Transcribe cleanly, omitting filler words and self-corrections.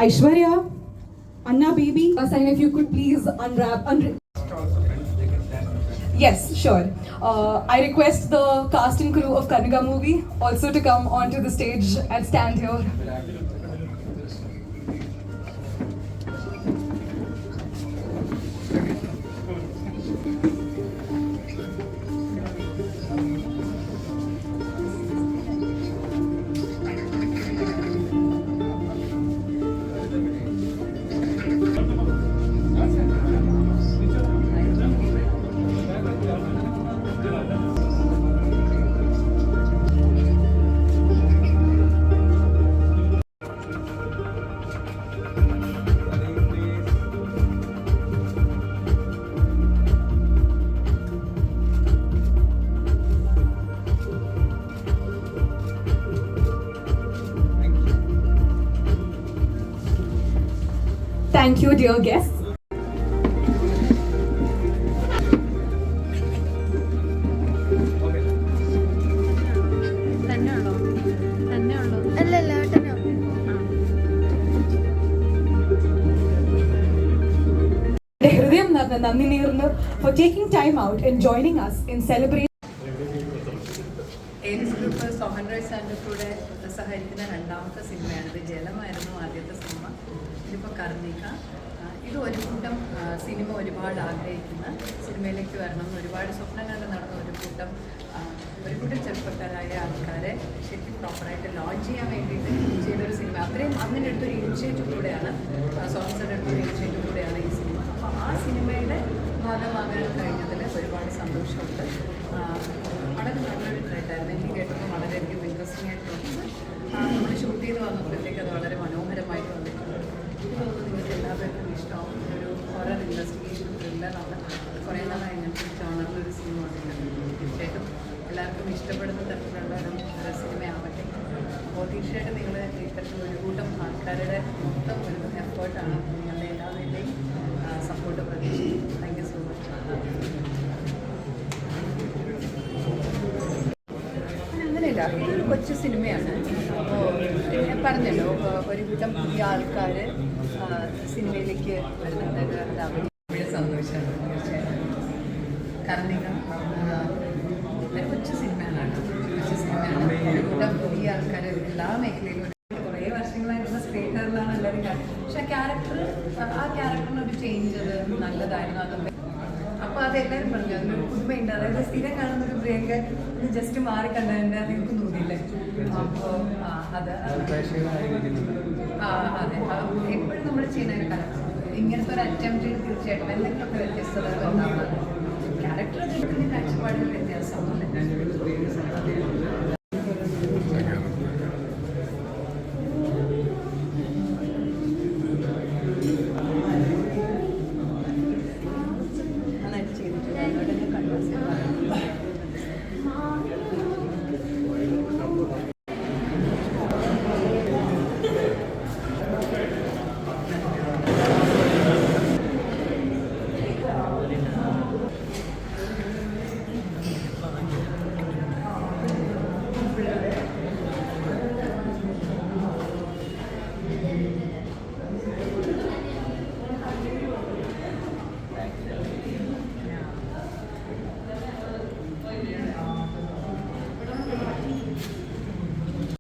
Aishwarya, Anna baby, and if you could please unwrap. Yes, sure. I request the cast and crew of Karnika movie also to come onto the stage and stand here. Thank you, dear guests. For taking time out and joining us in celebrating. Sohan Roy സാറിൻ്റെ കൂടെ സഹകരിക്കുന്ന രണ്ടാമത്തെ സിനിമയാണ്. ഇത് ജലമായിരുന്നു ആദ്യത്തെ cinema. ഇതിപ്പോൾ കർണിക. ഇത് ഒരു കൂട്ടം സിനിമ ഒരുപാട് ആഗ്രഹിക്കുന്ന സിനിമയിലേക്ക് വരണം എന്ന് ഒരുപാട് സ്വപ്നങ്ങൾ നടന്ന ഒരു കൂട്ടം ചെറുപ്പക്കാരായ ആൾക്കാരെ ശരിക്കും പ്രോപ്പറായിട്ട് ലോഞ്ച് ചെയ്യാൻ വേണ്ടിയിട്ട് ചെയ്തൊരു സിനിമ. അത്രയും അങ്ങനെ എടുത്തൊരു ഇനിഷ്യേറ്റീവ് കൂടെയാണ്, സോഹൻ സാറിൻ്റെ അടുത്തൊരു ഇനിഷ്യേറ്റീവ് കൂടെയാണ് ഈ സിനിമ. അപ്പോൾ ആ സിനിമയുടെ ഭാഗമാകാൻ കഴിഞ്ഞതിൽ ഒരുപാട് സന്തോഷമുണ്ട്. വളരെ നല്ലൊരു ട്രെൻഡായിരുന്നു. എനിക്ക് കേട്ടപ്പോൾ വളരെയധികം ഇൻട്രസ്റ്റിംഗ് ആയിട്ട് തോന്നുന്നു. നമ്മൾ ഷൂട്ട് ചെയ്ത് വന്നപ്പോഴത്തേക്ക് അത് വളരെ മനോഹരമായിട്ട് വന്നിട്ടുണ്ട്. തോന്നുന്നു നിങ്ങൾക്ക് എല്ലാവർക്കും ഇഷ്ടമാവും. ഒരു ഹൊറർ ഇൻവെസ്റ്റിഗേഷൻ ത്രില്ലറാണ്. കുറേ നാളായി ഇങ്ങനത്തെ ജോണറിലൊരു സിനിമ വന്നിട്ടുണ്ട്. തീർച്ചയായിട്ടും എല്ലാവർക്കും ഇഷ്ടപ്പെടുന്ന തരത്തിലുള്ള ഒരു സിനിമയാവട്ടെ. അപ്പോൾ തീർച്ചയായിട്ടും നിങ്ങൾ ഇത്തരത്തിൽ ഒരു കൂട്ടം ആൾക്കാരുടെ മൊത്തം ഒരു എഫേർട്ടാണ്. നിങ്ങളുടെ എല്ലാവരുടെയും സപ്പോർട്ട് പ്രതീക്ഷിക്കുന്നു. Thank you so much. അങ്ങനെയല്ല, ഇതൊരു കൊച്ചു സിനിമയാണ്. അപ്പോൾ ഞാൻ പറഞ്ഞല്ലോ, ഒരു കൂട്ടം പുതിയ ആൾക്കാർ സിനിമയിലേക്ക് വരുന്നുണ്ട്. അത് അവരുടെ സന്തോഷമാണ്. തീർച്ചയായിട്ടും കർണിക ഒരു കൊച്ചു സിനിമയാണ്. കൊച്ചു സിനിമയാണ്. ഒരു കൂട്ടം പുതിയ ആൾക്കാർ എല്ലാ മേഖലയിലും കുറേ വർഷങ്ങളായിട്ടുള്ള സ്ക്രീനറിലാണ് എല്ലാവരും കാണുന്നത്. പക്ഷെ ആ ക്യാരക്ടറിനൊരു ചേഞ്ച് അത് നല്ലതായിരുന്നു. അതൊക്കെ അപ്പോൾ അതെല്ലാവരും പറഞ്ഞു അതിനൊരു പുതുമയുണ്ട്. അതായത് സ്ഥിരം കാണുന്ന ഒരു പ്രിയങ്ക ഇത് ജസ്റ്റ് മാറി കണ്ടതിൻ്റെ അത് എനിക്ക് തോന്നിയില്ലേ. അപ്പോൾ അതെ, എപ്പോഴും നമ്മൾ ചെയ്യുന്ന ഒരു കല ഇങ്ങനത്തെ ഒരു അറ്റംപ്റ്റ് തീർച്ചയായിട്ടും എന്തെങ്കിലുമൊക്കെ വ്യത്യസ്തതകൾ ഉണ്ടാവുന്നത്. ക്യാരക്ടർ കാഴ്ചപ്പാടുകൾ വ്യത്യാസമാണ്.